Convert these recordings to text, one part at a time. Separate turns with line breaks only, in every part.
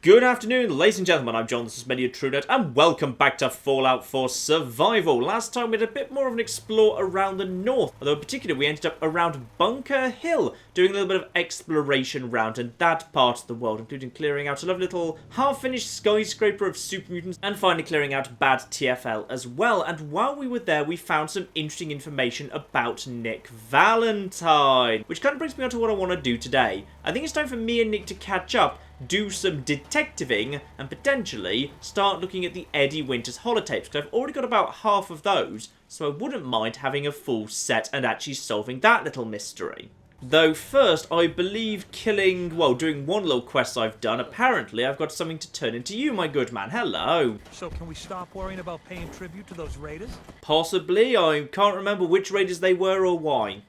Good afternoon, ladies and gentlemen, I'm John, this is MacLeod, and welcome back to Fallout 4 Survival. Last time we had a bit more of an explore around the north, although in particular we ended up around Bunker Hill, doing a little bit of exploration around in that part of the world, including clearing out a lovely little half-finished skyscraper of super mutants, and finally clearing out bad TFL as well. And while we were there, we found some interesting information about Nick Valentine, which kind of brings me on to what I want to do today. I think it's time for me and Nick to catch up, do some detectiving, and potentially start looking at the Eddie Winters holotapes, because I've already got about half of those, so I wouldn't mind having a full set and actually solving that little mystery. Though first, I believe doing one little quest I've done, apparently I've got something to turn into you, my good man. Hello.
So can we stop worrying about paying tribute to those raiders?
Possibly. I can't remember which raiders they were or why.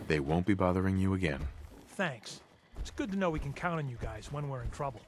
They won't be bothering you again.
Thanks. It's good to know we can count on you guys when we're in trouble.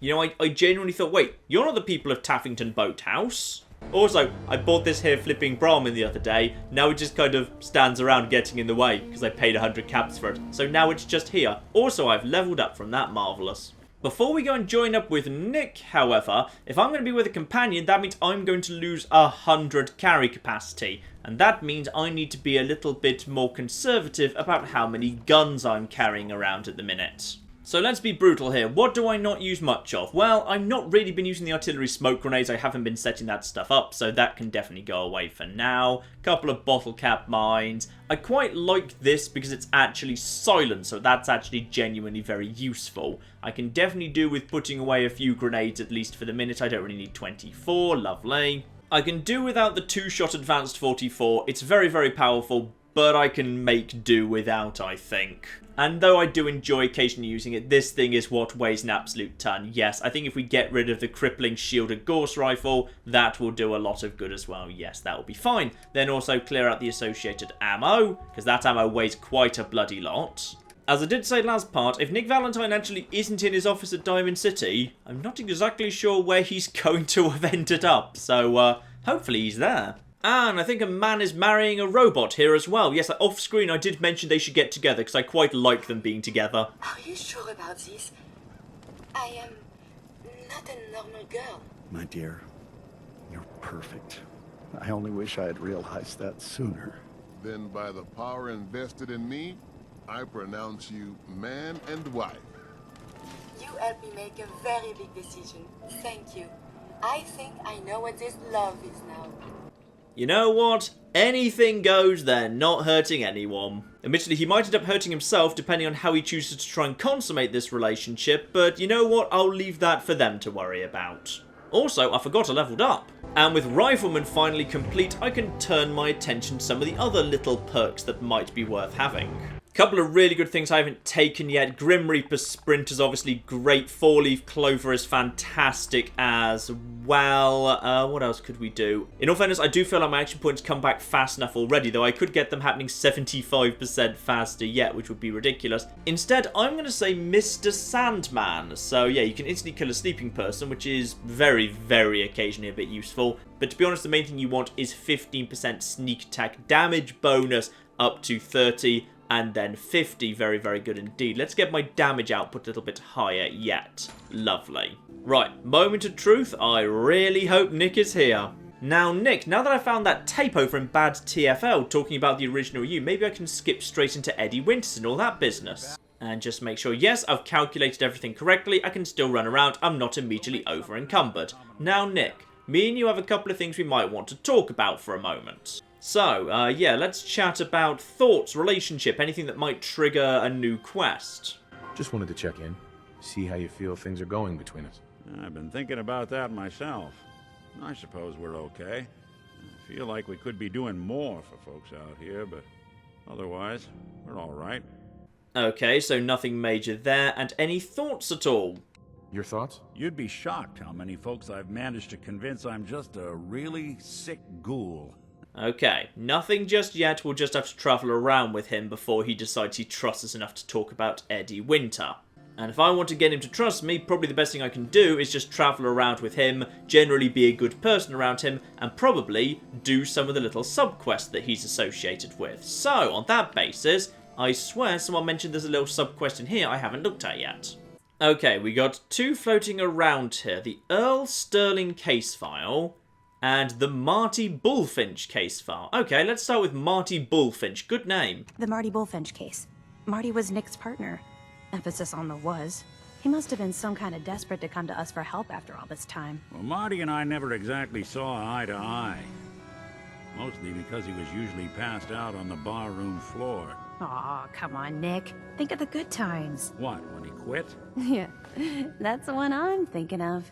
You know, I genuinely thought, wait, you're not the people of Taffington Boathouse? Also, I bought this here flipping Brahmin the other day. Now it just kind of stands around getting in the way because I paid 100 caps for it. So now it's just here. Also, I've leveled up from that marvellous. Before we go and join up with Nick, however, if I'm going to be with a companion, that means I'm going to lose 100 carry capacity. And that means I need to be a little bit more conservative about how many guns I'm carrying around at the minute. So let's be brutal here. What do I not use much of? Well, I've not really been using the artillery smoke grenades. I haven't been setting that stuff up, so that can definitely go away for now. Couple of bottle cap mines. I quite like this because it's actually silent, so that's actually genuinely very useful. I can definitely do with putting away a few grenades, at least for the minute. I don't really need 24. Lovely. I can do without the two-shot advanced 44. It's very, very powerful, but I can make do without, I think. And though I do enjoy occasionally using it, this thing is what weighs an absolute ton. Yes, I think if we get rid of the crippling shielded Gorse rifle, that will do a lot of good as well. Yes, that will be fine. Then also clear out the associated ammo, because that ammo weighs quite a bloody lot. As I did say last part, if Nick Valentine actually isn't in his office at Diamond City, I'm not exactly sure where he's going to have ended up. So, hopefully he's there. And I think a man is marrying a robot here as well. Yes, off screen I did mention they should get together because I quite like them being together.
Are you sure about this? I am not a normal girl.
My dear, you're perfect. I only wish I had realized that sooner.
Then by the power invested in me, I pronounce you man and wife.
You helped me make a very big decision. Thank you. I think I know what this love is now.
You know what? Anything goes, they're not hurting anyone. Admittedly, he might end up hurting himself depending on how he chooses to try and consummate this relationship, but you know what? I'll leave that for them to worry about. Also, I forgot I leveled up. And with Rifleman finally complete, I can turn my attention to some of the other little perks that might be worth having. Couple of really good things I haven't taken yet. Grim Reaper Sprint is obviously great. Four-leaf Clover is fantastic as well. What else could we do? In all fairness, I do feel like my action points come back fast enough already, though I could get them happening 75% faster yet, which would be ridiculous. Instead, I'm going to say Mr. Sandman. So yeah, you can instantly kill a sleeping person, which is very, very occasionally a bit useful. But to be honest, the main thing you want is 15% sneak attack damage bonus up to 30. And then 50, very, very good indeed. Let's get my damage output a little bit higher yet. Lovely. Right, moment of truth. I really hope Nick is here. Now, Nick, now that I found that tape over in Bad TFL talking about the original you, maybe I can skip straight into Eddie Winters and all that business. And just make sure, yes, I've calculated everything correctly. I can still run around. I'm not immediately over encumbered. Now, Nick, me and you have a couple of things we might want to talk about for a moment. So, yeah, let's chat about thoughts, relationship, anything that might trigger a new quest.
Just wanted to check in, see how you feel things are going between us.
I've been thinking about that myself. I suppose we're okay. I feel like we could be doing more for folks out here, but otherwise, we're all right.
Okay, so nothing major there, and any thoughts at all?
Your thoughts?
You'd be shocked how many folks I've managed to convince I'm just a really sick ghoul.
Okay, nothing just yet. We'll just have to travel around with him before he decides he trusts us enough to talk about Eddie Winter. And if I want to get him to trust me, probably the best thing I can do is just travel around with him, generally be a good person around him, and probably do some of the little sub-quests that he's associated with. So, on that basis, I swear someone mentioned there's a little sub-quest in here I haven't looked at yet. Okay, we got two floating around here. The Earl Sterling case file and the Marty Bullfinch case file. Okay, let's start with Marty Bullfinch. Good name.
The Marty Bullfinch case. Marty was Nick's partner. Emphasis on the was. He must have been some kind of desperate to come to us for help after all this time.
Well, Marty and I never exactly saw eye to eye. Mostly because he was usually passed out on the barroom floor.
Aw, come on, Nick. Think of the good times.
What, when he quit?
Yeah, that's the one I'm thinking of.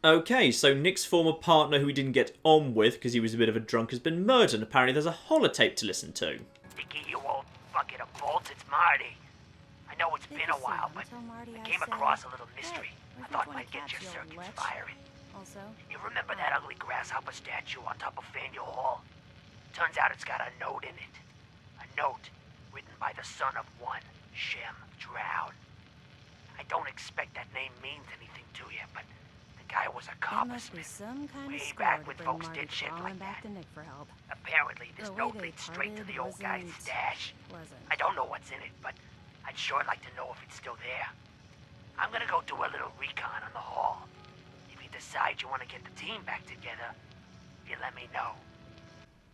Okay, so Nick's former partner who he didn't get on with because he was a bit of a drunk has been murdered, and apparently there's a holotape to listen to.
Nicky, you old bucket of bolts, it's Marty. I know it's been a while, but I came across a little mystery. I thought might get your circuits firing.
Also,
You remember that ugly grasshopper statue on top of Fanfare Hall? Turns out it's got a note in it. A note written by the son of one, Shem Drown. I don't expect that name means anything to you, but the guy was a
there must be
coppersmith.
some kind
Way
of score
back
to
when
bring
folks
Marty
did shit
crawling
like
back
that.
to Nick for help.
Apparently, this
The way
note
they
leads straight to
parted
the old guy's
wasn't
stash.
pleasant.
I don't know what's in it, but I'd sure like to know if it's still there. I'm gonna go do a little recon on the hall. If you decide you want to get the team back together, you let me know.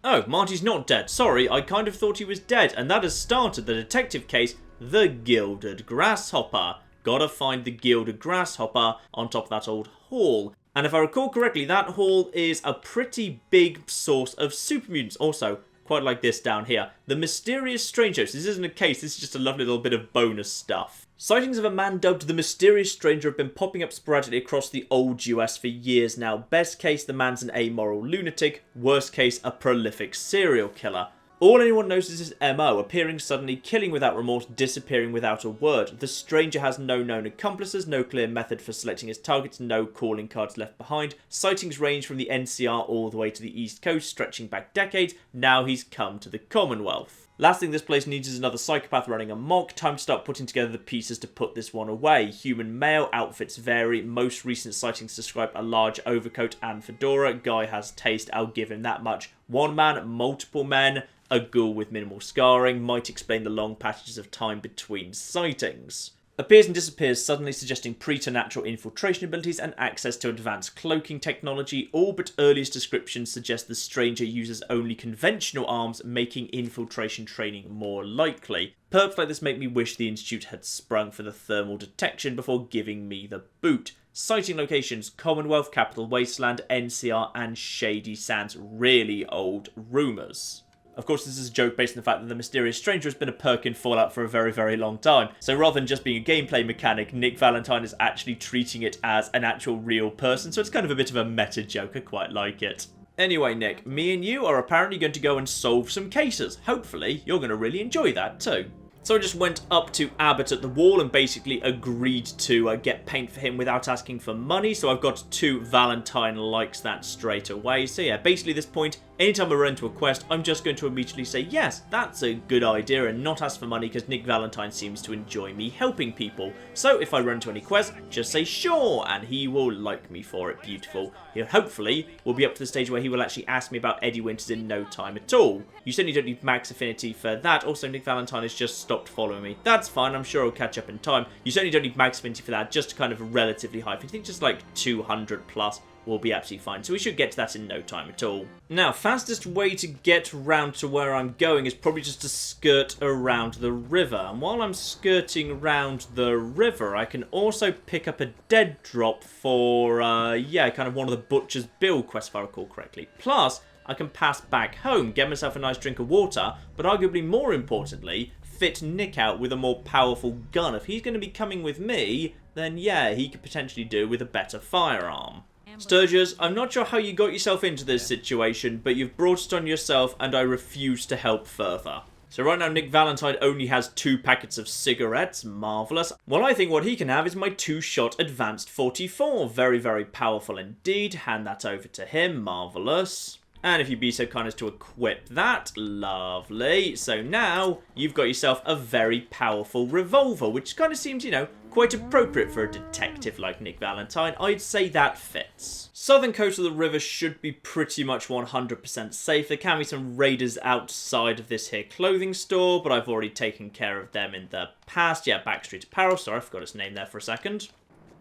Oh, Marty's not dead. Sorry, I kind of thought he was dead, and that has started the detective case, The Gilded Grasshopper. Gotta find the Gilded Grasshopper on top of that old hall. And if I recall correctly, that hall is a pretty big source of super mutants. Also, quite like this down here. The Mysterious Stranger. So this isn't a case, this is just a lovely little bit of bonus stuff. Sightings of a man dubbed the Mysterious Stranger have been popping up sporadically across the old US for years now. Best case, the man's an amoral lunatic. Worst case, a prolific serial killer. All anyone knows is his MO, appearing suddenly, killing without remorse, disappearing without a word. The stranger has no known accomplices, no clear method for selecting his targets, no calling cards left behind. Sightings range from the NCR all the way to the East Coast, stretching back decades. Now he's come to the Commonwealth. Last thing this place needs is another psychopath running amok. Time to start putting together the pieces to put this one away. Human male, outfits vary. Most recent sightings describe a large overcoat and fedora. Guy has taste, I'll give him that much. One man, multiple men. A ghoul with minimal scarring might explain the long passages of time between sightings. Appears and disappears suddenly, suggesting preternatural infiltration abilities and access to advanced cloaking technology. All but earliest descriptions suggest the stranger uses only conventional arms, making infiltration training more likely. Perps like this make me wish the Institute had sprung for the thermal detection before giving me the boot. Sighting locations: Commonwealth, Capital Wasteland, NCR, and Shady Sands. Really old rumours. Of course, this is a joke based on the fact that the Mysterious Stranger has been a perk in Fallout for a very, very long time. So rather than just being a gameplay mechanic, Nick Valentine is actually treating it as an actual real person, so it's kind of a bit of a meta joke. I quite like it. Anyway, Nick, me and you are apparently going to go and solve some cases. Hopefully, you're going to really enjoy that too. So I just went up to Abbott at the wall and basically agreed to get paint for him without asking for money. So I've got 2 Valentine likes that straight away. So yeah, basically at this point, anytime I run into a quest, I'm just going to immediately say, yes, that's a good idea, and not ask for money because Nick Valentine seems to enjoy me helping people. So if I run into any quest, just say sure, and he will like me for it. Beautiful. He hopefully will be up to the stage where he will actually ask me about Eddie Winters in no time at all. You certainly don't need max affinity for that. Also, Nick Valentine has just stopped following me. That's fine, I'm sure I'll catch up in time. You certainly don't need max affinity for that, just kind of a relatively high. I think just like 200 plus. Will be absolutely fine. So we should get to that in no time at all. Now, fastest way to get round to where I'm going is probably just to skirt around the river. And while I'm skirting around the river, I can also pick up a dead drop for, yeah, kind of one of the Butcher's Bill quests, if I recall correctly. Plus, I can pass back home, get myself a nice drink of water, but arguably more importantly, fit Nick out with a more powerful gun. If he's going to be coming with me, then yeah, he could potentially do with a better firearm. Sturgis, I'm not sure how you got yourself into this situation, but you've brought it on yourself and I refuse to help further. So right now Nick Valentine only has 2 packets of cigarettes, marvellous. Well, I think what he can have is my 2-shot advanced 44, very, very powerful indeed. Hand that over to him, marvellous. And if you'd be so kind as to equip that, lovely. So now you've got yourself a very powerful revolver, which kind of seems, you know, quite appropriate for a detective like Nick Valentine. I'd say that fits. Southern coast of the river should be pretty much 100% safe. There can be some raiders outside of this here clothing store, but I've already taken care of them in the past. Yeah, Backstreet Apparel. Sorry, I forgot its name there for a second.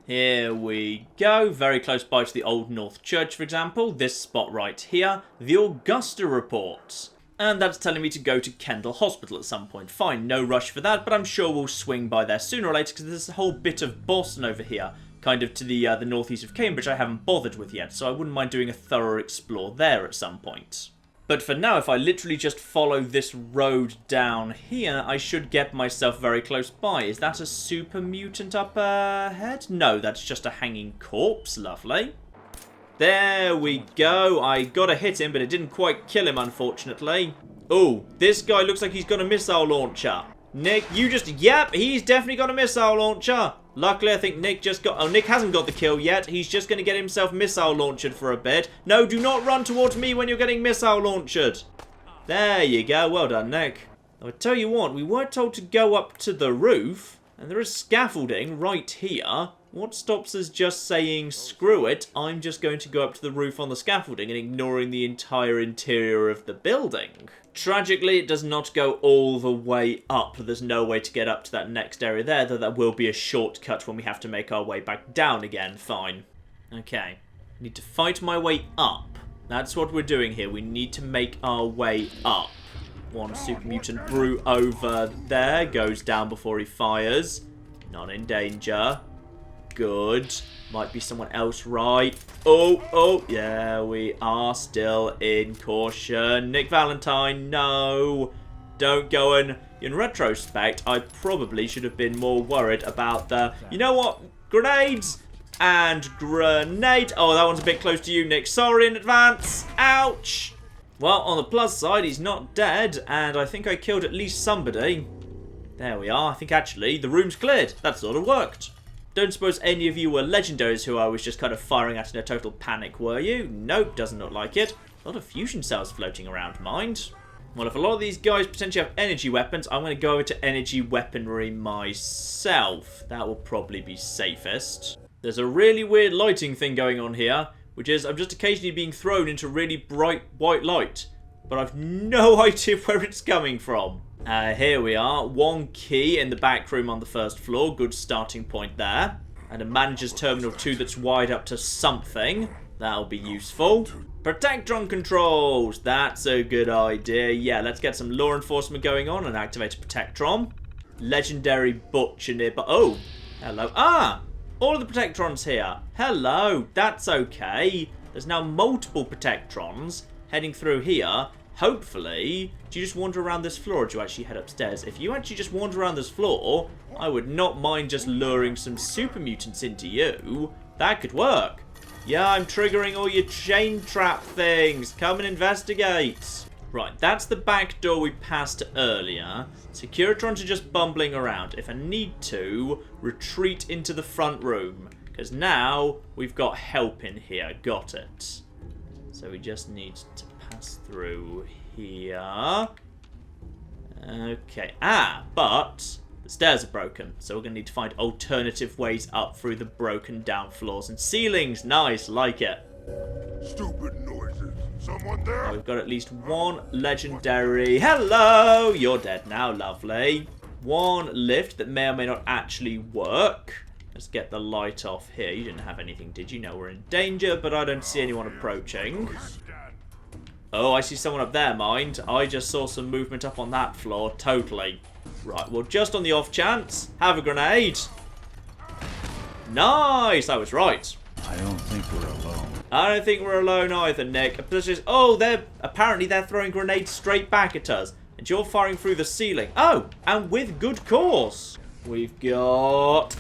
Here we go, very close by to the Old North Church, for example. This spot right here, the Augusta Report. And that's telling me to go to Kendall Hospital at some point. Fine, no rush for that, but I'm sure we'll swing by there sooner or later, because there's a whole bit of Boston over here, kind of to the northeast of Cambridge I haven't bothered with yet, so I wouldn't mind doing a thorough explore there at some point. But for now, if I literally just follow this road down here, I should get myself very close by. Is that a super mutant up ahead? No, that's just a hanging corpse. Lovely. There we go. I got to hit him, but it didn't quite kill him, unfortunately. Oh, this guy looks like he's got a missile launcher. Nick, you just... Yep, he's definitely got a missile launcher. Luckily, I think Nick just got... Oh, Nick hasn't got the kill yet. He's just going to get himself missile launched for a bit. No, do not run towards me when you're getting missile launched. There you go. Well done, Nick. Now, I tell you what, we were told to go up to the roof, and there is scaffolding right here. What stops us just saying, screw it, I'm just going to go up to the roof on the scaffolding and ignoring the entire interior of the building? Tragically, it does not go all the way up. There's no way to get up to that next area there, though that will be a shortcut when we have to make our way back down again. Fine. Okay. Need to fight my way up. That's what we're doing here. We need to make our way up. One super mutant brew over there. Goes down before he fires. Not in danger. Good. Might be someone else, right? Oh, yeah, we are still in caution. Nick Valentine, no. Don't go and... In retrospect, I probably should have been more worried about the... You know what? Grenades and grenade. Oh, that one's a bit close to you, Nick. Sorry in advance. Ouch. Well, on the plus side, he's not dead, and I think I killed at least somebody. There we are. I think, actually, the room's cleared. That sort of worked. Don't suppose any of you were legendaries who I was just kind of firing at in a total panic, were you? Nope, doesn't look like it. A lot of fusion cells floating around, mind. Well, if a lot of these guys potentially have energy weapons, I'm going to go over to energy weaponry myself. That will probably be safest. There's a really weird lighting thing going on here, which is I'm just occasionally being thrown into really bright white light. But I've no idea where it's coming from. Here we are. One key in the back room on the first floor. Good starting point there. And a manager's terminal 2 that's wired up to something. That'll be useful. Protectron controls. That's a good idea. Yeah, let's get some law enforcement going on and activate a Protectron. Legendary butcher nearby. Oh, hello. Ah, all of the Protectrons here. Hello. That's okay. There's now multiple Protectrons heading through here. Hopefully, do you just wander around this floor or do you actually head upstairs? If you actually just wander around this floor, I would not mind just luring some super mutants into you. That could work. Yeah, I'm triggering all your chain trap things. Come and investigate. Right, that's the back door we passed earlier. Securitrons are just bumbling around. If I need to, retreat into the front room. Because now we've got help in here. Got it. So we just need to pass through here. Okay. But the stairs are broken, so we're going to need to find alternative ways up through the broken down floors and ceilings. Nice, like it.
Stupid noises. Someone there?
We've got at least one legendary... Hello! You're dead now, lovely. One lift that may or may not actually work. Let's get the light off here. You didn't have anything, did you? No, we're in danger, but I don't see anyone approaching. Oh, I see someone up there, mind. I just saw some movement up on that floor. Totally. Right, well, just on the off chance, have a grenade. Nice! I was right.
I don't think we're alone.
I don't think we're alone either, Nick. Oh, apparently they're throwing grenades straight back at us. And you're firing through the ceiling. Oh, and with good cause. We've got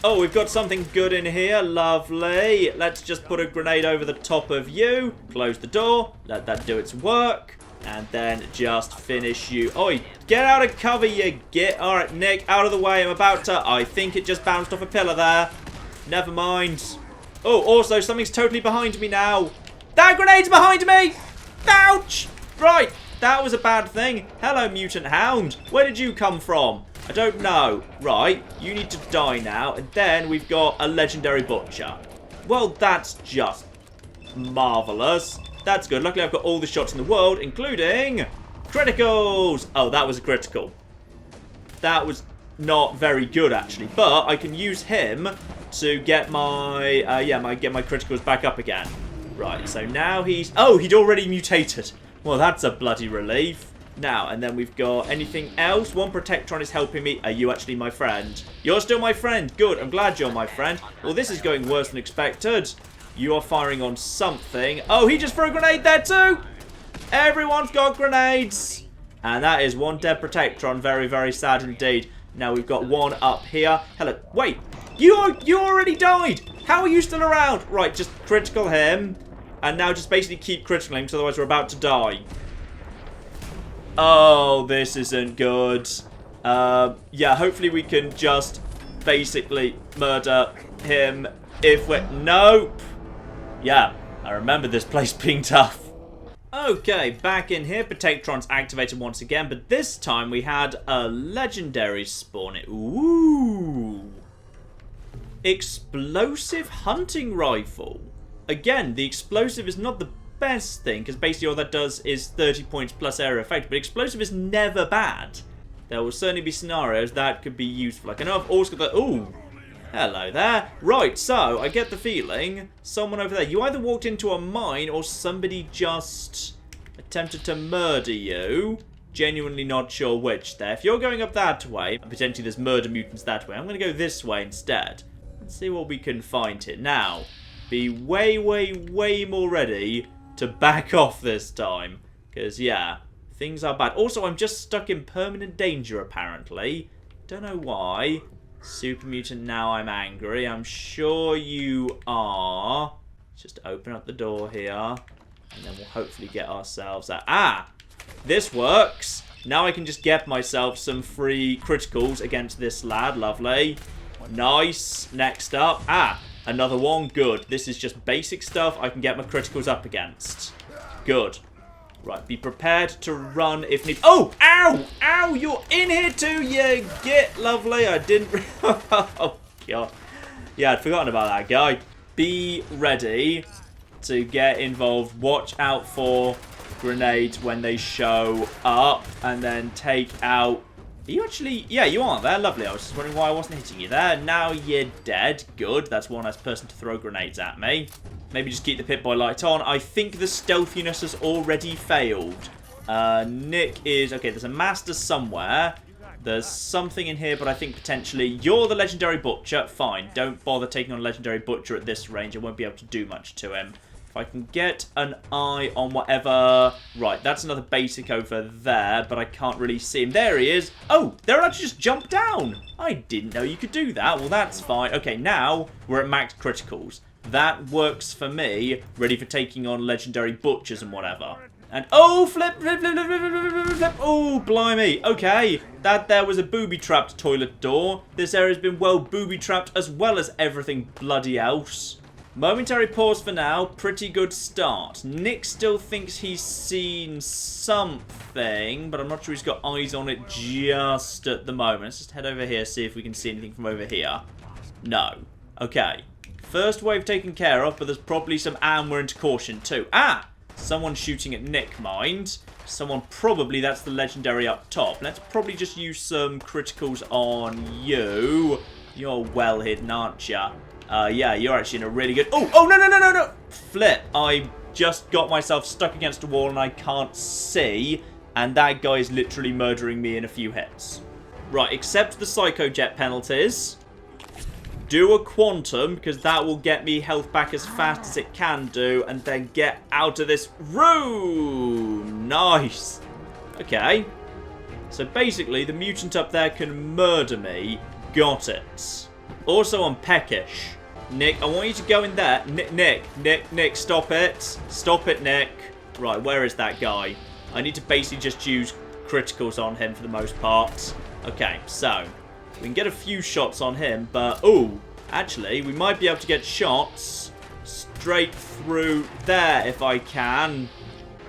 something good in here. Lovely. Let's just put a grenade over the top of you. Close the door. Let that do its work. And then just finish you. Oi, get out of cover, you git. Alright, Nick, out of the way. I'm about to... I think it just bounced off a pillar there. Never mind. Oh, also, something's totally behind me now. That grenade's behind me! Ouch! Right, that was a bad thing. Hello, mutant hound. Where did you come from? I don't know. Right, you need to die now. And then we've got a legendary butcher. Well, that's just marvellous. That's good. Luckily, I've got all the shots in the world, including criticals. Oh, that was a critical. That was not very good, actually. But I can use him to get my, get my criticals back up again. Right, so now he's... Oh, he'd already mutated. Well, that's a bloody relief. Now, and then we've got anything else? One Protectron is helping me. Are you actually my friend? You're still my friend. Good, I'm glad you're my friend. Well, this is going worse than expected. You are firing on something. Oh, he just threw a grenade there too! Everyone's got grenades! And that is one dead Protectron. Very, very sad indeed. Now we've got one up here. Hello. Wait, you already died! How are you still around? Right, just critical him. And now just basically keep criticaling him, because otherwise we're about to die. Oh, this isn't good. Yeah, hopefully we can just basically murder him if we're... Nope. Yeah, I remember this place being tough. Okay, back in here. Protectron's activated once again, but this time we had a legendary spawn. Ooh. Explosive hunting rifle. Again, the explosive is not the best thing, because basically all that does is 30 points plus area effect, but explosive is never bad. There will certainly be scenarios that could be useful. Like, I know I've also got the... Ooh, hello there. Right, so I get the feeling someone over there, you either walked into a mine or somebody just attempted to murder you. Genuinely not sure which there. If you're going up that way, and potentially there's murder mutants that way, I'm going to go this way instead. Let's see what we can find here. Now, be way, way, way more ready to back off this time. Because, yeah, things are bad. Also, I'm just stuck in permanent danger, apparently. Don't know why. Super Mutant, now I'm angry. I'm sure you are. Let's just open up the door here. And then we'll hopefully get ourselves out. Ah! This works. Now I can just get myself some free criticals against this lad. Lovely. Nice. Next up. Ah! Another one. Good. This is just basic stuff I can get my criticals up against. Good. Right. Be prepared to run if need... Oh! Ow! Ow! You're in here too, you git. Lovely. I didn't... Oh, God. Yeah, I'd forgotten about that guy. Be ready to get involved. Watch out for grenades when they show up. And then take out... Are you actually... Yeah, you are there. Lovely. I was just wondering why I wasn't hitting you there. Now you're dead. Good. That's one less person to throw grenades at me. Maybe just keep the Pip-Boy light on. I think the stealthiness has already failed. Nick is... Okay, there's a master somewhere. There's something in here, but I think potentially... You're the legendary butcher. Fine. Don't bother taking on a legendary butcher at this range. I won't be able to do much to him. I can get an eye on whatever... Right, that's another basic over there, but I can't really see him. There he is. Oh, they're actually just jumped down. I didn't know you could do that. Well, that's fine. Okay, now we're at max criticals. That works for me. Ready for taking on legendary butchers and whatever. And, oh, flip, flip, flip, flip, flip, flip, flip, flip. Oh, blimey. Okay, that there was a booby-trapped toilet door. This area has been well booby-trapped as well as everything bloody else. Momentary pause for now. Pretty good start. Nick still thinks he's seen something, but I'm not sure he's got eyes on it just at the moment. Let's just head over here, see if we can see anything from over here. No. Okay. First wave taken care of, but there's probably some... And we're into caution too. Ah! Someone shooting at Nick, mind. Someone probably... That's the legendary up top. Let's probably just use some criticals on you. You're well hidden, aren't ya? Yeah, you're actually in a really good... Oh, no, no, no, no, no! Flip. I just got myself stuck against a wall and I can't see. And that guy is literally murdering me in a few hits. Right, accept the Psycho Jet penalties. Do a Quantum, because that will get me health back as fast as it can do. And then get out of this room. Nice. Okay. So basically, the mutant up there can murder me. Got it. Also, I'm peckish. Nick, I want you to go in there. Nick, stop it. Stop it, Nick. Right, where is that guy? I need to basically just use criticals on him for the most part. Okay, so we can get a few shots on him, but... Oh, actually, we might be able to get shots straight through there if I can.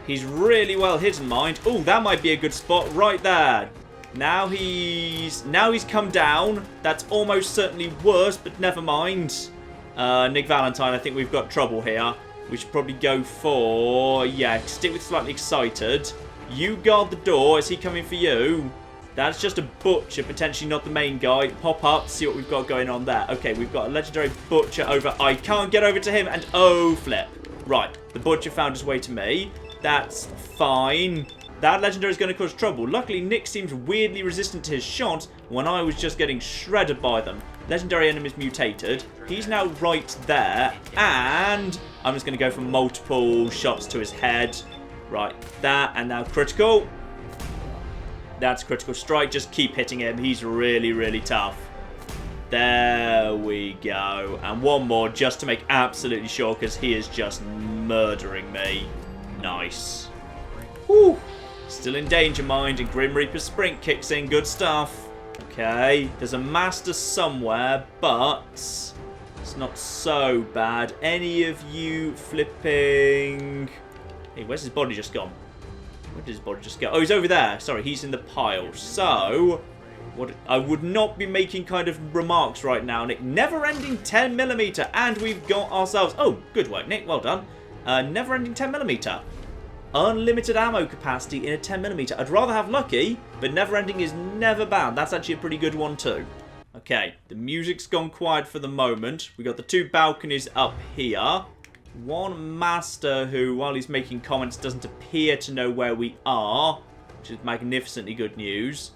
He's really well hidden, mind. Oh, that might be a good spot right there. Now he's come down. That's almost certainly worse, but never mind. Nick Valentine, I think we've got trouble here. We should probably go for... yeah, stick with slightly excited. You guard the door. Is he coming for you? That's just a butcher, potentially not the main guy. Pop up, see what we've got going on there. Okay, we've got a legendary butcher over. I can't get over to him, and oh, flip. Right, the butcher found his way to me. That's fine. That legendary is going to cause trouble. Luckily, Nick seems weirdly resistant to his shots when I was just getting shredded by them. Legendary enemies mutated. He's now right there, and I'm just going to go for multiple shots to his head. Right, that, and now critical. That's critical strike. Just keep hitting him. He's really, really tough. There we go. And one more just to make absolutely sure, because he is just murdering me. Nice. Whew. Still in danger, mind, and Grim Reaper's sprint kicks in. Good stuff. Okay, there's a master somewhere, but it's not so bad. Any of you flipping... hey, where's his body just gone? Where did his body just go? Oh, he's over there. Sorry, he's in the pile. So, what? I would not be making kind of remarks right now, Nick. Never-ending 10mm, and we've got ourselves... oh, good work, Nick. Well done. Never-ending 10mm. Unlimited ammo capacity in a 10mm. I'd rather have lucky, but never-ending is never bad. That's actually a pretty good one too. Okay, the music's gone quiet for the moment. We got the two balconies up here. One master who, while he's making comments, doesn't appear to know where we are, which is magnificently good news.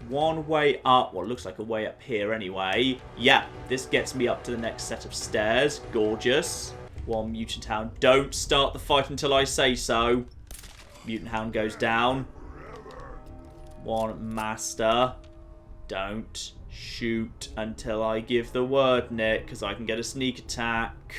One way up, well, it looks like a way up here anyway. Yeah, this gets me up to the next set of stairs. Gorgeous. One mutant hound. Don't start the fight until I say so. Mutant hound goes down. One master. Don't shoot until I give the word, Nick, because I can get a sneak attack.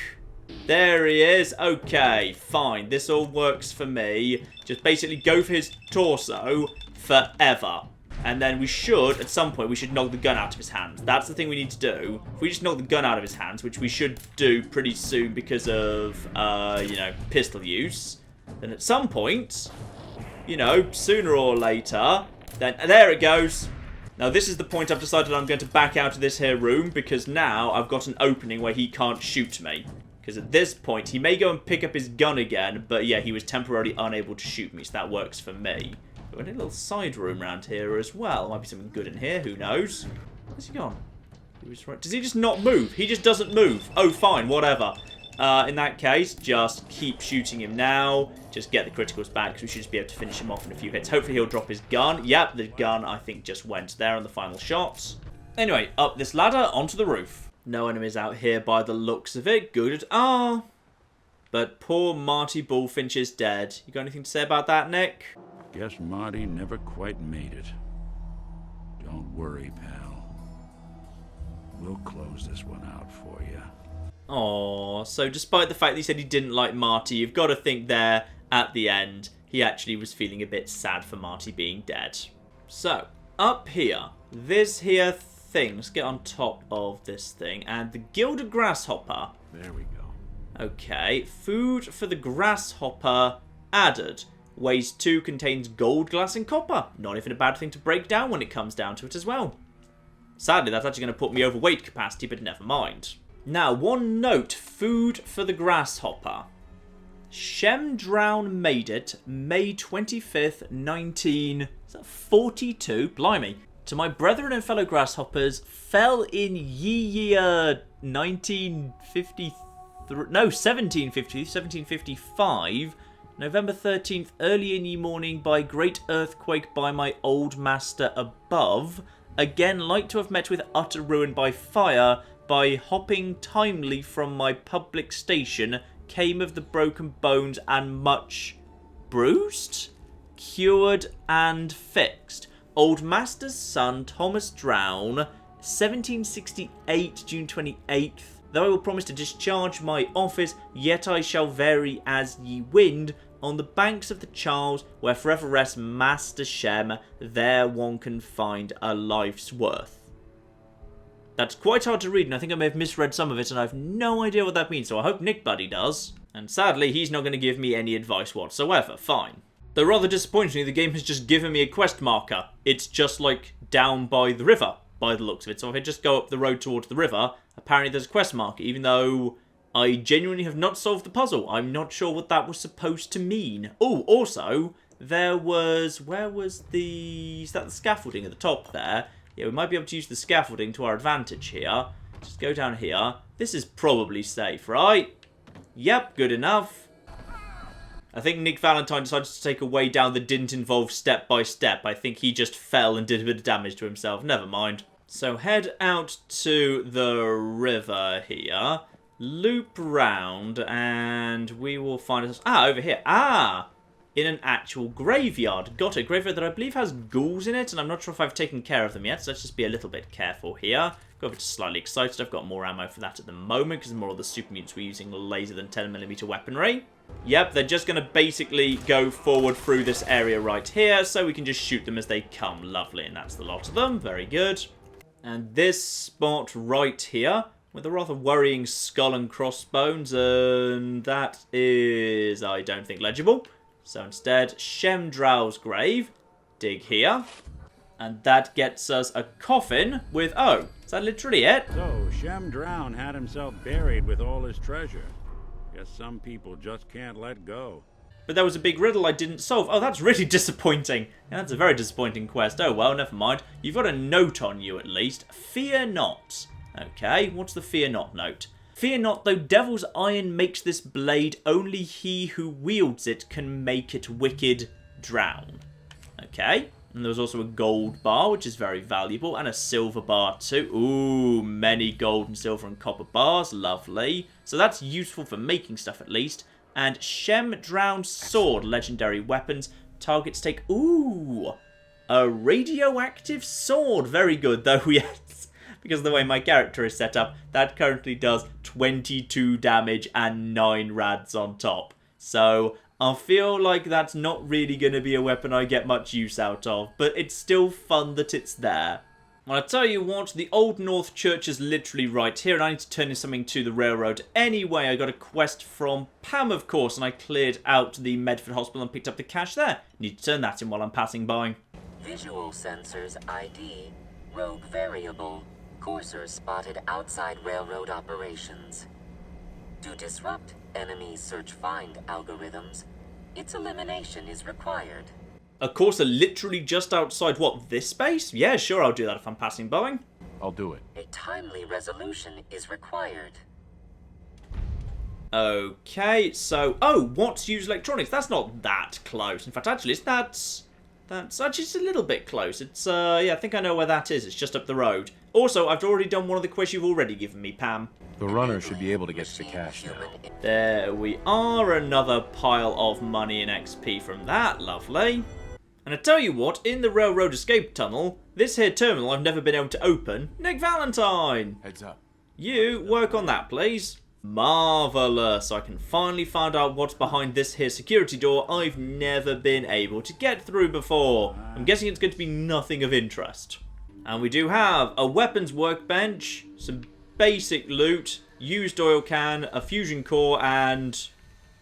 There he is. Okay, fine. This all works for me. Just basically go for his torso forever. And then we should, at some point, we should knock the gun out of his hands. That's the thing we need to do. If we just knock the gun out of his hands, which we should do pretty soon because of, you know, pistol use, then at some point, you know, sooner or later, then there it goes. Now, this is the point I've decided I'm going to back out of this here room because now I've got an opening where he can't shoot me. Because at this point, he may go and pick up his gun again, but yeah, he was temporarily unable to shoot me, so that works for me. We've got a little side room around here as well. Might be something good in here, who knows? Where's he gone? Does he just not move? He just doesn't move. Oh, fine, whatever. In that case, just keep shooting him now. Just get the criticals back, because we should just be able to finish him off in a few hits. Hopefully he'll drop his gun. Yep, the gun, I think, just went there on the final shot. Anyway, up this ladder, onto the roof. No enemies out here by the looks of it. Good. Ah. But poor Marty Bullfinch is dead. You got anything to say about that, Nick?
Guess Marty never quite made it. Don't worry, pal. We'll close this one out for you.
Aww, so despite the fact that he said he didn't like Marty, you've got to think there, at the end, he actually was feeling a bit sad for Marty being dead. So, up here, this here thing, let's get on top of this thing, and the Gilded Grasshopper.
There we go.
Okay, food for the grasshopper added. Weighs 2, contains gold, glass, and copper. Not even a bad thing to break down when it comes down to it as well. Sadly, that's actually going to put me over weight capacity, but never mind. Now, one note. Food for the grasshopper. Shem Drown made it May 25th, 1942. Blimey. To my brethren and fellow grasshoppers, fell in year 1755. November 13th, early in ye morning, by great earthquake by my old master above. Again, like to have met with utter ruin by fire, by hopping timely from my public station, came of the broken bones and much bruised, cured and fixed. Old master's son, Thomas Drown, 1768, June 28th. Though I will promise to discharge my office, yet I shall vary as ye wind, on the banks of the Charles, where forever rests Master Shem, there one can find a life's worth. That's quite hard to read, and I think I may have misread some of it, and I have no idea what that means, so I hope Nick Buddy does. And sadly, he's not going to give me any advice whatsoever. Fine. Though rather disappointingly, the game has just given me a quest marker. It's just like down by the river, by the looks of it. So if I just go up the road towards the river, apparently there's a quest marker, even though I genuinely have not solved the puzzle. I'm not sure what that was supposed to mean. Oh, also, there was... Where was the... Is that the scaffolding at the top there? Yeah, we might be able to use the scaffolding to our advantage here. Just go down here. This is probably safe, right? Yep, good enough. I think Nick Valentine decided to take a way down that didn't involve step by step. I think he just fell and did a bit of damage to himself. Never mind. So head out to the river here. Loop round and we will find us... Ah, over here. Ah! In an actual graveyard. Got a graveyard that I believe has ghouls in it, and I'm not sure if I've taken care of them yet, so let's just be a little bit careful here. Got a bit slightly excited. I've got more ammo for that at the moment, because more of the super mutants were using laser than 10mm weaponry. Yep, they're just going to basically go forward through this area right here, so we can just shoot them as they come. Lovely, and that's the lot of them. Very good. And this spot right here, with a rather worrying skull and crossbones, and that is, I don't think, legible. So instead, Shem Drown's grave. Dig here. And that gets us a coffin with... Oh, is that literally it?
So, Shem Drown had himself buried with all his treasure. Guess some people just can't let go.
But there was a big riddle I didn't solve. Oh, that's really disappointing. Yeah, that's a very disappointing quest. Oh, well, never mind. You've got a note on you, at least. Fear not. Okay, what's the fear not note? Fear not, though devil's iron makes this blade, only he who wields it can make it wicked drown. Okay, and there was also a gold bar, which is very valuable, and a silver bar too. Ooh, many gold and silver and copper bars, lovely. So that's useful for making stuff at least. And Shem Drown's sword, legendary weapons, targets take, ooh, a radioactive sword. Very good, though, yes. Because of the way my character is set up, that currently does 22 damage and 9 rads on top. So I feel like that's not really going to be a weapon I get much use out of, but it's still fun that it's there. Well, I tell you what, the Old North Church is literally right here, and I need to turn in something to the railroad. Anyway, I got a quest from Pam, of course, and I cleared out the Medford Hospital and picked up the cash there. Need to turn that in while I'm passing by.
Visual sensors ID, rogue variable. Coursers spotted outside railroad operations. To disrupt enemy search-find algorithms, its elimination is required.
A courser literally just outside, what, this space? Yeah, sure, I'll do that if I'm passing by.
I'll do it.
A timely resolution is required.
Okay, so... Oh, what's use electronics? That's not that close. In fact, actually, that's actually just a little bit close. It's, yeah, I think I know where that is. It's just up the road. Also, I've already done one of the quests you've already given me, Pam.
The runner should be able to get to the cash now.
There we are. Another pile of money and XP from that. Lovely. And I tell you what, in the railroad escape tunnel, this here terminal I've never been able to open. Nick Valentine!
Heads up.
You work on that, please. Marvellous. I can finally find out what's behind this here security door I've never been able to get through before. I'm guessing it's going to be nothing of interest. And we do have a weapons workbench, some basic loot, used oil can, a fusion core, and...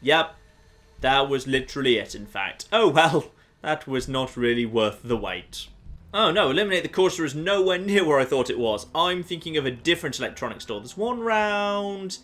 Yep, that was literally it, in fact. Oh, well, that was not really worth the wait. Oh no, Eliminate the Courser is nowhere near where I thought it was. I'm thinking of a different electronics store. There's one round...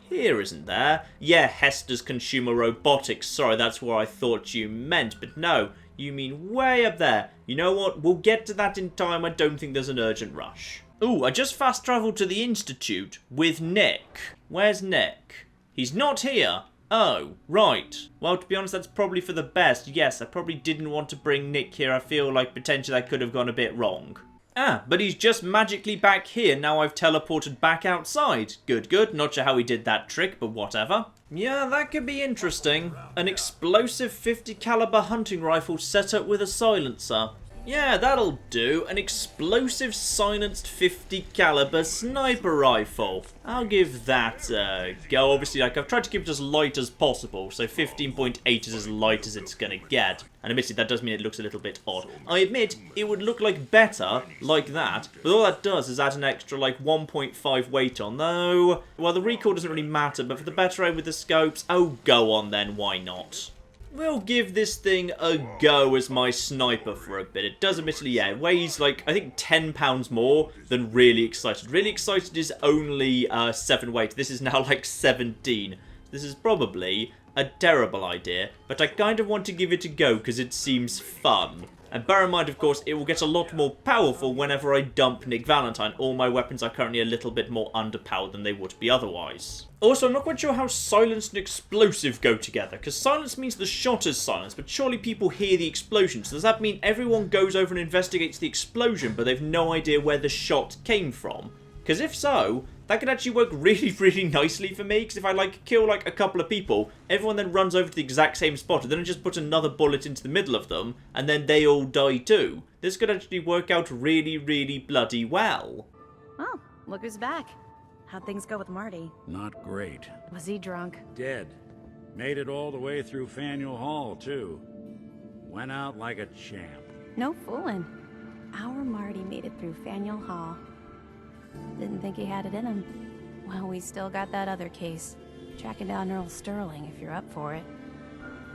here, isn't there? Yeah, Hester's Consumer Robotics. Sorry, that's where I thought you meant, but no. You mean way up there. You know what? We'll get to that in time. I don't think there's an urgent rush. Ooh, I just fast travelled to the Institute with Nick. Where's Nick? He's not here. Oh, right. Well, to be honest, that's probably for the best. Yes, I probably didn't want to bring Nick here. I feel like potentially that could have gone a bit wrong. Ah, but he's just magically back here. Now I've teleported back outside. Good, good. Not sure how he did that trick, but whatever. Yeah, that could be interesting. An explosive 50 caliber hunting rifle set up with a silencer. Yeah, that'll do. An explosive silenced 50 caliber sniper rifle. I'll give that a go. Obviously, like, I've tried to keep it as light as possible, so 15.8 is as light as it's gonna get. And admittedly, that does mean it looks a little bit odd. I admit, it would look like better like that, but all that does is add an extra, like, 1.5 weight on, though. Well, the recoil doesn't really matter, but for the better aim with the scopes, oh, go on then, why not? We'll give this thing a go as my sniper for a bit. It does admittedly, yeah, it weighs like, I think 10 pounds more than Really Excited. Really Excited is only 7 weight. This is now like 17. This is probably a terrible idea, but I kind of want to give it a go because it seems fun. And bear in mind, of course, it will get a lot more powerful whenever I dump Nick Valentine. All my weapons are currently a little bit more underpowered than they would be otherwise. Also, I'm not quite sure how silence and explosive go together, because silence means the shot is silence, but surely people hear the explosion. So does that mean everyone goes over and investigates the explosion, but they've no idea where the shot came from? Because if so, that could actually work really, really nicely for me, because if I, like, kill, like, a couple of people, everyone then runs over to the exact same spot, and then I just put another bullet into the middle of them, and then they all die too. This could actually work out really, really bloody well.
Oh, look who's back. How'd things go with Marty?
Not great.
Was he drunk?
Dead. Made it all the way through Faneuil Hall, too. Went out like a champ.
No fooling. Our Marty made it through Faneuil Hall. Didn't think he had it in him. Well, we still got that other case. Tracking down Earl Sterling, if you're up for it.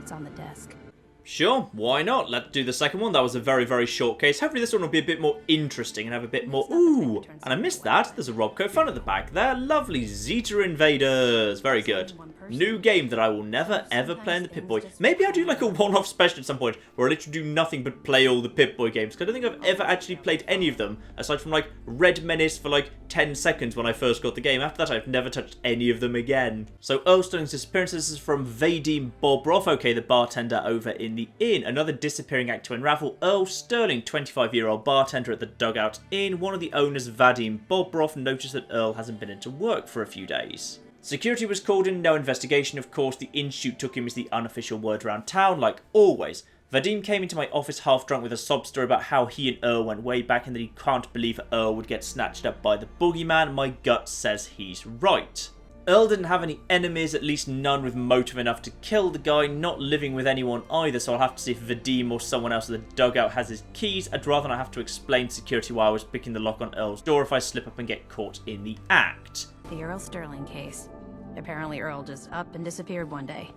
It's on the desk.
Sure, why not? Let's do the second one. That was a very, very short case. Hopefully this one will be a bit more interesting and have a bit more... Ooh, and I missed that. There's a Robco fun at the back there. Lovely Zeta Invaders. Very good. New game that I will never, ever play in the Pip-Boy. Maybe I'll do like a one-off special at some point where I literally do nothing but play all the Pip-Boy games. Because I don't think I've ever actually played any of them, aside from like Red Menace for like 10 seconds when I first got the game. After that, I've never touched any of them again. So Earl Sterling's disappearances is from Vadim Bobroff, okay, the bartender over in the inn. Another disappearing act to unravel. Earl Sterling, 25-year-old bartender at the Dugout Inn. One of the owners, Vadim Bobroff, noticed that Earl hasn't been into work for a few days. Security was called in, no investigation of course. The inn shoot took him as the unofficial word around town, like always. Vadim came into my office half drunk with a sob story about how he and Earl went way back and that he can't believe Earl would get snatched up by the boogeyman. My gut says he's right. Earl didn't have any enemies, at least none with motive enough to kill the guy, not living with anyone either, so I'll have to see if Vadim or someone else at the Dugout has his keys. I'd rather not have to explain to security why I was picking the lock on Earl's door if I slip up and get caught in the act.
The Earl Sterling case. Apparently Earl just up and disappeared one day.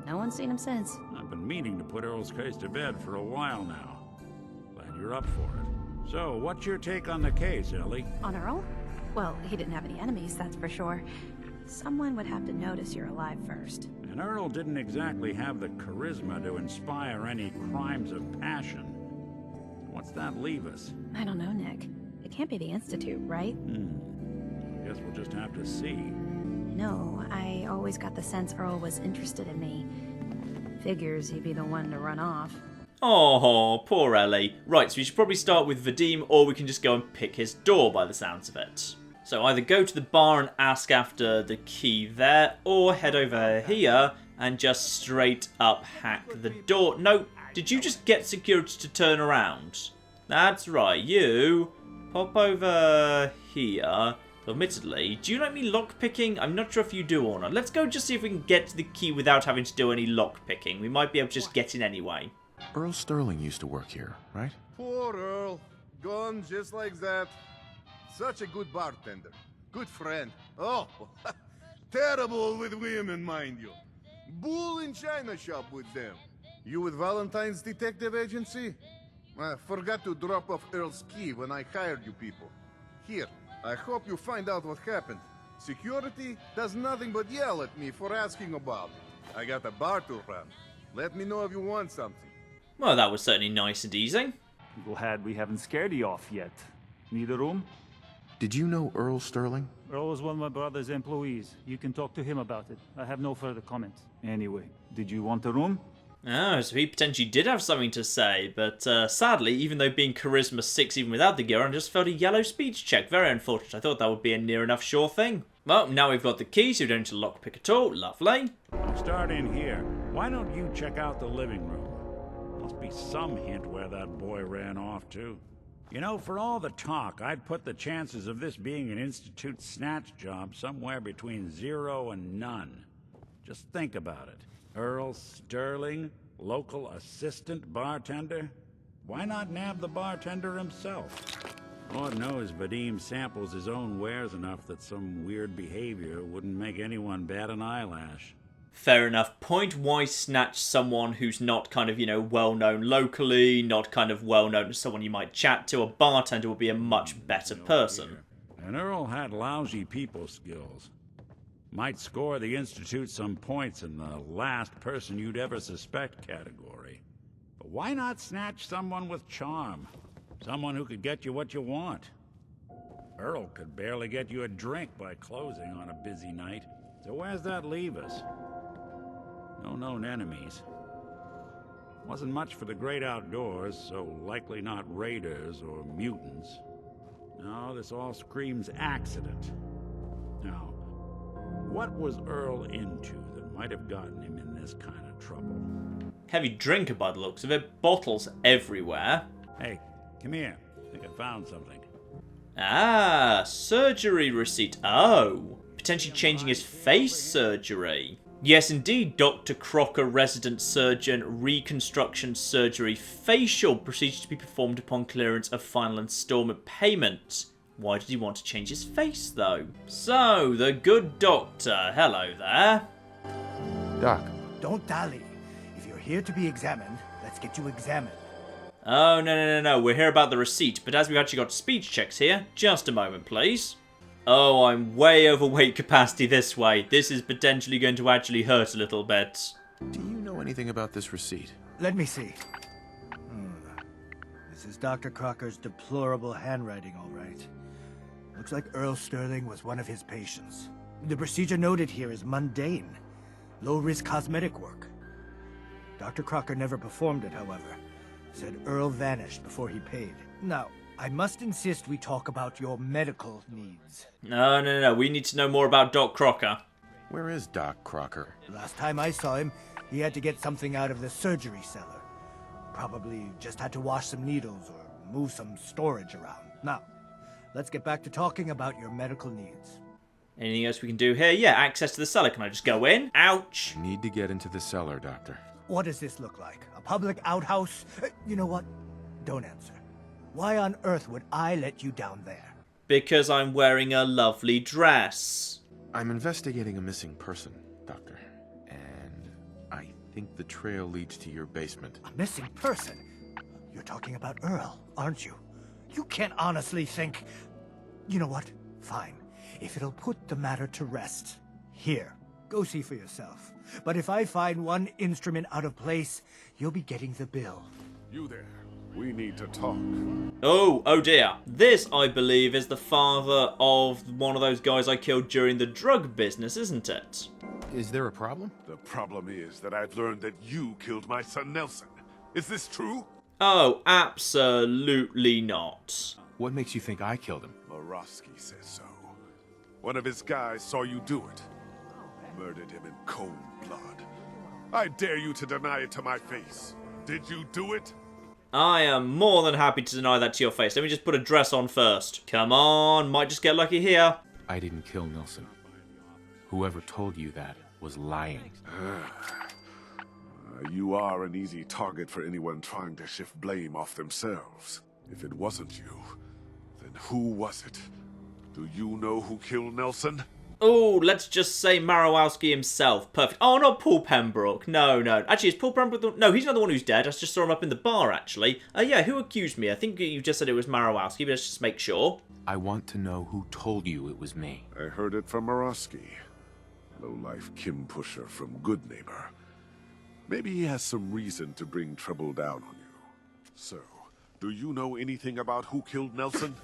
No one's seen him since.
I've been meaning to put Earl's case to bed for a while now. Glad you're up for it. So, what's your take on the case, Ellie?
On Earl? Well, he didn't have any enemies, that's for sure. Someone would have to notice you're alive first.
And Earl didn't exactly have the charisma to inspire any crimes of passion. What's that leave us?
I don't know, Nick. It can't be the Institute, right?
Guess we'll just have to see.
No, I always got the sense Earl was interested in me. Figures he'd be the one to run off.
Oh, poor Ellie. Right, so we should probably start with Vadim, or we can just go and pick his door by the sounds of it. So either go to the bar and ask after the key there, or head over here and just straight up hack the door. No, did you just get security to turn around? That's right, you pop over here. Admittedly, do you like me lockpicking? I'm not sure if you do or not. Let's go just see if we can get to the key without having to do any lockpicking. We might be able to just get in anyway.
Earl Sterling used to work here, right?
Poor Earl. Gone just like that. Such a good bartender. Good friend. Oh, terrible with women, mind you. Bull in china shop with them. You with Valentine's detective agency? I forgot to drop off Earl's key when I hired you people. Here. I hope you find out what happened. Security does nothing but yell at me for asking about it. I got a bar to run. Let me know if you want something.
Well, that was certainly nice and easy.
Glad we haven't scared you off yet. Need a room?
Did you know Earl Sterling?
Earl was one of my brother's employees. You can talk to him about it. I have no further comments. Anyway, did you want a room?
Oh, so he potentially did have something to say, but sadly, even though being Charisma 6 even without the gear, I just failed a yellow speech check. Very unfortunate. I thought that would be a near enough sure thing. Well, now we've got the key, so we don't need to lockpick at all. Lovely.
Start in here. Why don't you check out the living room? Must be some hint where that boy ran off to. You know, for all the talk, I'd put the chances of this being an Institute snatch job somewhere between 0 and none. Just think about it. Earl Sterling, local assistant bartender? Why not nab the bartender himself? Lord knows Vadim samples his own wares enough that some weird behavior wouldn't make anyone bat an eyelash.
Fair enough. Point, why snatch someone who's not kind of, well-known locally, not kind of well-known as someone you might chat to? A bartender would be a much better person.
And Earl had lousy people skills. Might score the Institute some points in the last person you'd ever suspect category. But why not snatch someone with charm? Someone who could get you what you want. Earl could barely get you a drink by closing on a busy night. So where's that leave us? No known enemies. Wasn't much for the great outdoors, so likely not raiders or mutants. No, this all screams accident. Now, what was Earl into that might have gotten him in this kind of trouble?
Heavy drinker by the looks of it. Bottles everywhere.
Hey, come here. I think I found something.
Ah, surgery receipt. Oh, potentially changing his face surgery. Yes, indeed, Dr. Crocker, resident surgeon, reconstruction surgery, facial procedure to be performed upon clearance of final installment payment. Why did he want to change his face, though? So, the good doctor. Hello there.
Doc.
Don't dally. If you're here to be examined, let's get you examined.
Oh, no. We're here about the receipt, but as we've actually got speech checks here, just a moment, please. Oh, I'm way overweight capacity this way. This is potentially going to actually hurt a little bit.
Do you know anything about this receipt?
Let me see. This is Dr. Crocker's deplorable handwriting, all right. Looks like Earl Sterling was one of his patients. The procedure noted here is mundane, low-risk cosmetic work. Dr. Crocker never performed it, however. Said Earl vanished before he paid. Now, I must insist we talk about your medical needs.
No. We need to know more about Doc Crocker.
Where is Doc Crocker?
Last time I saw him, he had to get something out of the surgery cellar. Probably just had to wash some needles or move some storage around. Now, let's get back to talking about your medical needs.
Anything else we can do here? Yeah, access to the cellar. Can I just go in? Ouch.
Need to get into the cellar, Doctor.
What does this look like? A public outhouse? You know what? Don't answer. Why on earth would I let you down there?
Because I'm wearing a lovely dress.
I'm investigating a missing person, Doctor. And I think the trail leads to your basement.
A missing person? You're talking about Earl, aren't you? You can't honestly think... You know what? Fine. If it'll put the matter to rest. Here, go see for yourself. But if I find one instrument out of place, you'll be getting the bill.
You there. We need to talk.
Oh dear. This, I believe, is the father of one of those guys I killed during the drug business, isn't it?
Is there a problem?
The problem is that I've learned that you killed my son Nelson. Is this true?
Oh, absolutely not.
What makes you think I killed him?
Morosky says so. One of his guys saw you do it. Murdered him in cold blood. I dare you to deny it to my face. Did you do it?
I am more than happy to deny that to your face. Let me just put a dress on first. Come on, might just get lucky here.
I didn't kill Nelson. Whoever told you that was lying.
You are an easy target for anyone trying to shift blame off themselves. If it wasn't you, then who was it? Do you know who killed Nelson?
Oh, let's just say Marowowski himself. Perfect. Oh, not Paul Pembroke. No. Actually, is Paul Pembroke the... No, he's not the one who's dead. I just saw him up in the bar, actually. Yeah, who accused me? I think you just said it was Marowowski, but let's just make sure.
I want to know who told you it was me.
I heard it from Morosky. Low-life Kim Pusher from Good Neighbor. Maybe he has some reason to bring trouble down on you. So, do you know anything about who killed Nelson?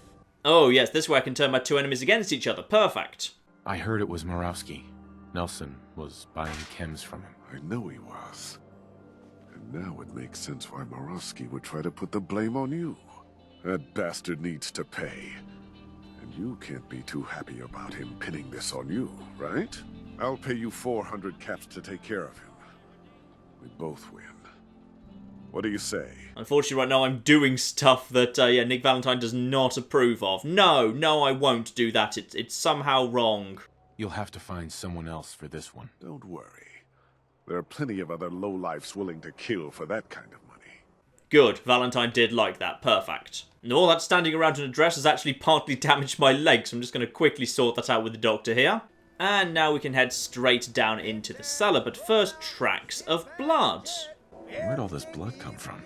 Oh, yes, this way I can turn my two enemies against each other. Perfect.
I heard it was Morowski. Nelson was buying chems from him.
I know he was. And now it makes sense why Morosky would try to put the blame on you. That bastard needs to pay. And you can't be too happy about him pinning this on you, right? I'll pay you 400 caps to take care of him. We both win.
What do you say?
Unfortunately, right now I'm doing stuff that, yeah, Nick Valentine does not approve of. No, I won't do that. It's somehow wrong.
You'll have to find someone else for this one.
Don't worry. There are plenty of other lowlifes willing to kill for that kind of money.
Good. Valentine did like that. Perfect. And all that standing around in a dress has actually partly damaged my legs. So I'm just going to quickly sort that out with the doctor here. And now we can head straight down into the cellar. But first, tracks of blood.
Where'd all this blood come from?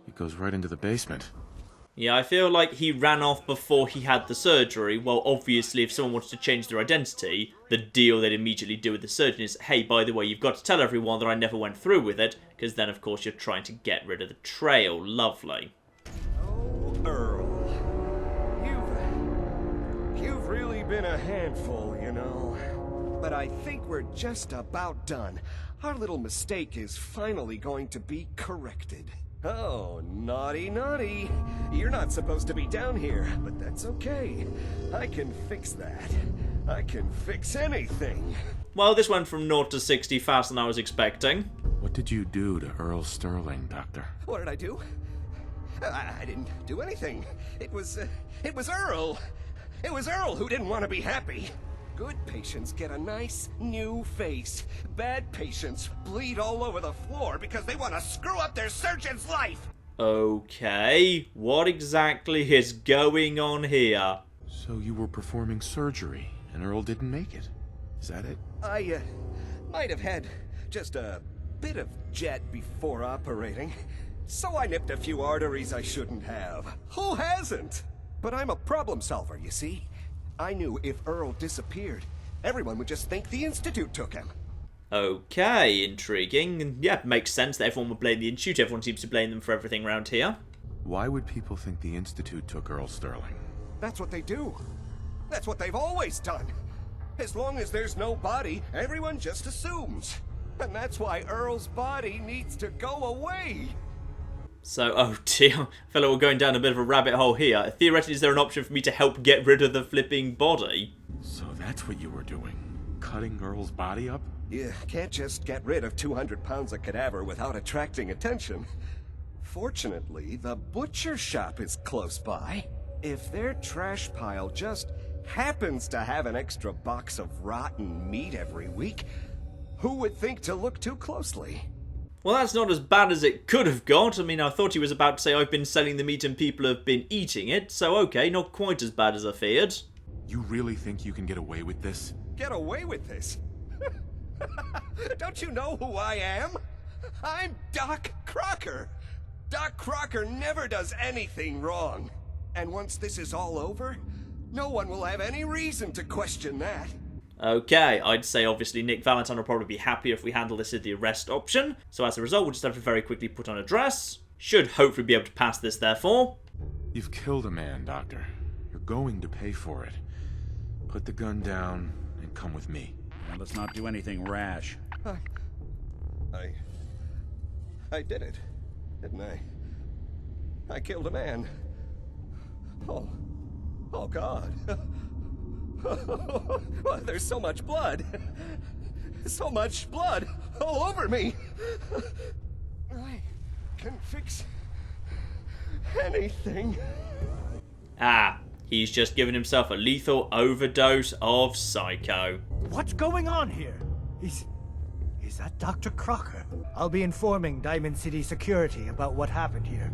It goes right into the basement.
Yeah, I feel like he ran off before he had the surgery. Well, obviously, if someone wanted to change their identity, the deal they'd immediately do with the surgeon is, hey, by the way, you've got to tell everyone that I never went through with it, because then, of course, you're trying to get rid of the trail. Lovely.
Oh, Earl. You've really been a handful, you know. But I think we're just about done. Our little mistake is finally going to be corrected. Oh, naughty, naughty. You're not supposed to be down here, but that's okay. I can fix that. I can fix anything.
Well, this went from 0 to 60 faster than I was expecting.
What did you do to Earl Sterling, Doctor?
What did I do? I didn't do anything. It was Earl. It was Earl who didn't want to be happy. Good patients get a nice, new face. Bad patients bleed all over the floor because they want to screw up their surgeon's life!
Okay, what exactly is going on here?
So you were performing surgery, and Earl didn't make it. Is that it?
I, might have had just a bit of jet before operating. So I nipped a few arteries I shouldn't have. Who hasn't? But I'm a problem solver, you see. I knew if Earl disappeared, everyone would just think the Institute took him.
Okay, intriguing. And yeah, makes sense that everyone would blame the Institute. Everyone seems to blame them for everything around here.
Why would people think the Institute took Earl Sterling?
That's what they do. That's what they've always done. As long as there's no body, everyone just assumes. And that's why Earl's body needs to go away.
So, oh dear, I feel like we're going down a bit of a rabbit hole here. Theoretically, is there an option for me to help get rid of the flipping body?
So that's what you were doing? Cutting Earl's body up?
You can't just get rid of 200 pounds of cadaver without attracting attention. Fortunately, the butcher shop is close by. If their trash pile just happens to have an extra box of rotten meat every week, who would think to look too closely?
Well, that's not as bad as it could have got. I mean, I thought he was about to say I've been selling the meat and people have been eating it, so okay, not quite as bad as I feared.
You really think you can get away with this?
Get away with this? Don't you know who I am? I'm Doc Crocker. Doc Crocker never does anything wrong. And once this is all over, no one will have any reason to question that.
Okay, I'd say obviously Nick Valentine will probably be happier if we handle this as the arrest option. So as a result, we'll just have to very quickly put on a dress. Should hopefully be able to pass this, therefore.
You've killed a man, Doctor. You're going to pay for it. Put the gun down and come with me.
And let's not do anything rash.
I did it, didn't I? I killed a man. Oh God. Well, there's so much blood. So much blood all over me. I can fix anything.
Ah, he's just given himself a lethal overdose of Psycho.
What's going on here? Is that Dr. Crocker? I'll be informing Diamond City Security about what happened here.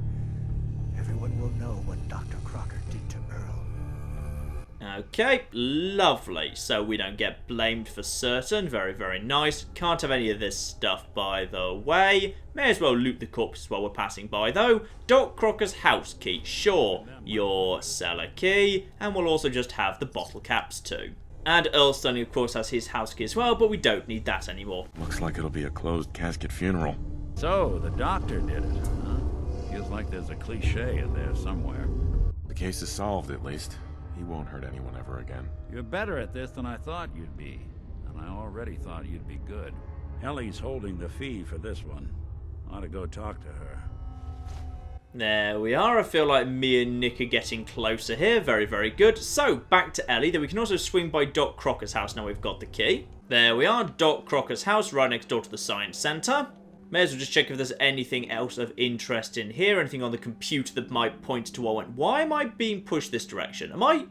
Everyone will know what Dr. Crocker did to Earl.
Okay, lovely. So we don't get blamed for certain. Very, very nice. Can't have any of this stuff, by the way. May as well loot the corpses while we're passing by, though. Doc Crocker's house key. Sure, your cellar key. And we'll also just have the bottle caps, too. And Earl Sterling, of course, has his house key as well, but we don't need that anymore.
Looks like it'll be a closed casket funeral.
So, the doctor did it, huh? Feels like there's a cliche in there somewhere.
The case is solved, at least. He won't hurt anyone ever again.
You're better at this than I thought you'd be. And I already thought you'd be good. Ellie's holding the fee for this one. Ought to go talk to her.
There we are. I feel like me and Nick are getting closer here. Very, very good. So, back to Ellie. Then we can also swing by Doc Crocker's house now we've got the key. There we are. Doc Crocker's house right next door to the Science Centre. May as well just check if there's anything else of interest in here, anything on the computer that might point to what I went. Why am I being pushed this direction? Am I...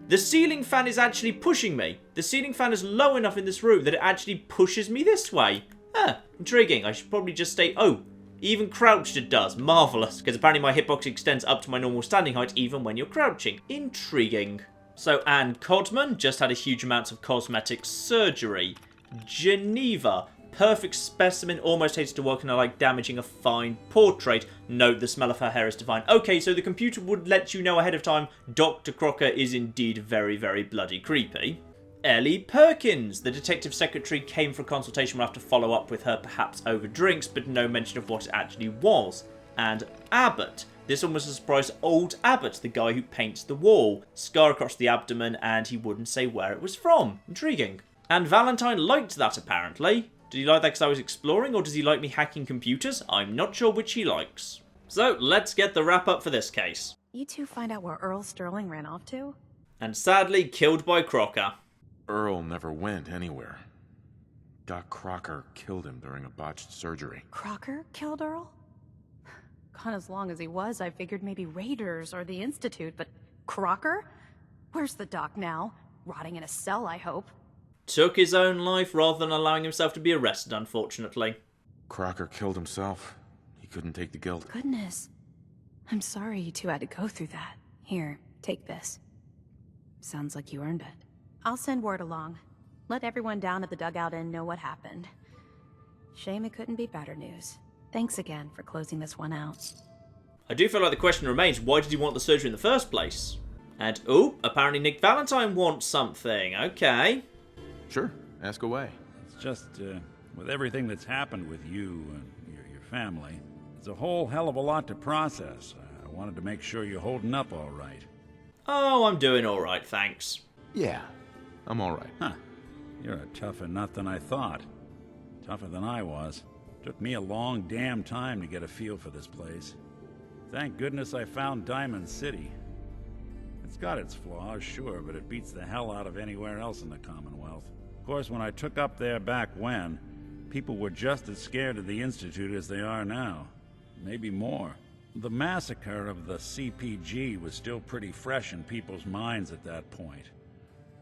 The ceiling fan is actually pushing me. The ceiling fan is low enough in this room that it actually pushes me this way. Intriguing. I should probably just stay... Oh, even crouched it does. Marvellous. Because apparently my hitbox extends up to my normal standing height even when you're crouching. Intriguing. So, Anne Codman just had a huge amount of cosmetic surgery. Geneva. Perfect specimen, almost hated to work and I like damaging a fine portrait. Note the smell of her hair is divine. Okay, so the computer would let you know ahead of time Dr. Crocker is indeed very, very bloody creepy. Ellie Perkins, the detective secretary, came for a consultation. We'll have to follow up with her perhaps over drinks, but no mention of what it actually was. And Abbott. This one was a surprise. Old Abbott, the guy who paints the wall. Scar across the abdomen and he wouldn't say where it was from. Intriguing. And Valentine liked that apparently. Did he like that because I was exploring, or does he like me hacking computers? I'm not sure which he likes. So, let's get the wrap up for this case.
You two find out where Earl Sterling ran off to?
And sadly, killed by Crocker.
Earl never went anywhere. Doc Crocker killed him during a botched surgery.
Crocker killed Earl? Gone as long as he was, I figured maybe Raiders or the Institute, but Crocker? Where's the doc now? Rotting in a cell, I hope.
Took his own life rather than allowing himself to be arrested, unfortunately.
Crocker killed himself. He couldn't take the guilt.
Goodness. I'm sorry you two had to go through that. Here, take this. Sounds like you earned it. I'll send word along. Let everyone down at the dugout inn know what happened. Shame it couldn't be better news. Thanks again for closing this one out.
I do feel like the question remains, why did he want the surgery in the first place? And, oh, apparently Nick Valentine wants something. Okay.
Sure, ask away.
It's just, with everything that's happened with you and your family, it's a whole hell of a lot to process. I wanted to make sure you're holding up all right.
Oh, I'm doing all right, thanks.
Yeah, I'm all right.
Huh. You're a tougher nut than I thought. Tougher than I was. Took me a long damn time to get a feel for this place. Thank goodness I found Diamond City. It's got its flaws, sure, but it beats the hell out of anywhere else in the Commonwealth. Of course, when I took up there back when, people were just as scared of the Institute as they are now. Maybe more. The massacre of the CPG was still pretty fresh in people's minds at that point,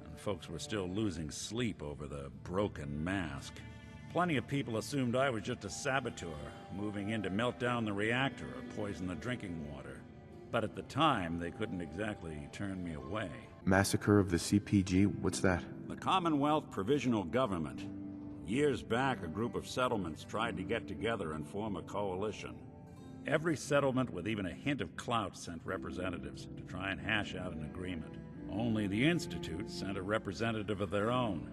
and folks were still losing sleep over the broken mask. Plenty of people assumed I was just a saboteur, moving in to melt down the reactor or poison the drinking water. But at the time, they couldn't exactly turn me away.
Massacre of the CPG? What's that?
The Commonwealth Provisional Government. Years back, a group of settlements tried to get together and form a coalition. Every settlement with even a hint of clout sent representatives to try and hash out an agreement. Only the Institute sent a representative of their own.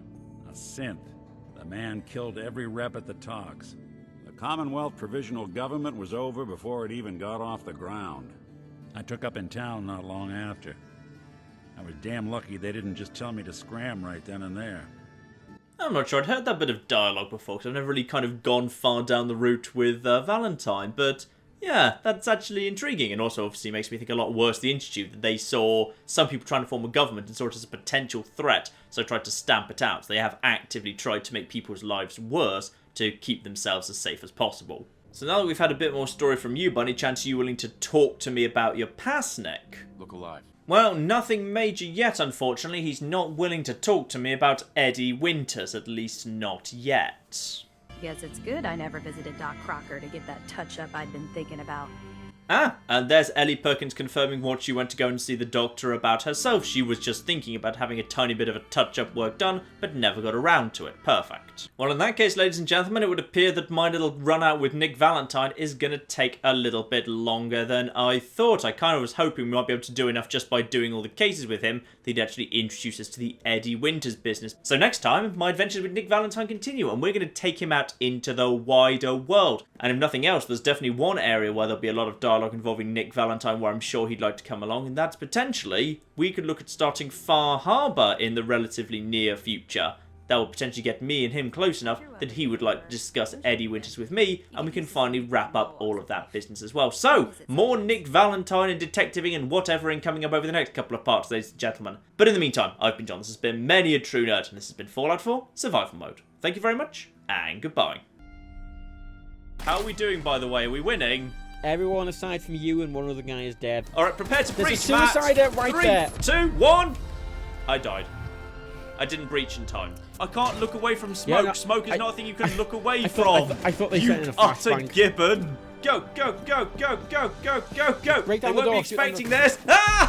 A synth. The man killed every rep at the talks. The Commonwealth Provisional Government was over before it even got off the ground. I took up in town not long after. I was damn lucky they didn't just tell me to scram right then and there.
I'm not sure I'd heard that bit of dialogue before, because I've never really kind of gone far down the route with Valentine, but yeah, that's actually intriguing, and also obviously makes me think a lot worse the Institute, that they saw some people trying to form a government and saw it as a potential threat, so tried to stamp it out. They have actively tried to make people's lives worse to keep themselves as safe as possible. So now that we've had a bit more story from you, by any chance are you willing to talk to me about your past, Nick?
Look alive.
Well, nothing major yet, unfortunately. He's not willing to talk to me about Eddie Winters, at least not yet.
Guess it's good I never visited Doc Crocker to get that touch-up I'd been thinking about.
Ah, and there's Ellie Perkins confirming what she went to go and see the doctor about herself. She was just thinking about having a tiny bit of a touch-up work done, but never got around to it. Perfect. Well, in that case, ladies and gentlemen, it would appear that my little run-out with Nick Valentine is going to take a little bit longer than I thought. I kind of was hoping we might be able to do enough just by doing all the cases with him that he'd actually introduce us to the Eddie Winters business. So next time, my adventures with Nick Valentine continue, and we're going to take him out into the wider world. And if nothing else, there's definitely one area where there'll be a lot of dialogue involving Nick Valentine where I'm sure he'd like to come along, and that's potentially we could look at starting Far Harbor in the relatively near future. That will potentially get me and him close enough that he would like to discuss Eddie Winters with me, and we can finally wrap up all of that business as well. So, more Nick Valentine and detectiving and whatevering coming up over the next couple of parts, ladies and gentlemen. But in the meantime, I've been John, this has been Many a True Nerd, and this has been Fallout 4 Survival Mode. Thank you very much, and goodbye. How are we doing, by the way? Are we winning?
Everyone aside from you and one other guy is dead.
Alright, prepare to breach,
There's a suicider right there.
3, 2, 1. I died. I didn't breach in time. I can't look away from smoke.
Yeah, no,
Smoke is not a thing you can look away
from.
from.
I thought they sent in a
You utter
flashbang.
gibbon. Go, go, go, go, go, go, go, go.
Break
They
down the
won't be
door.
expecting this. Ah!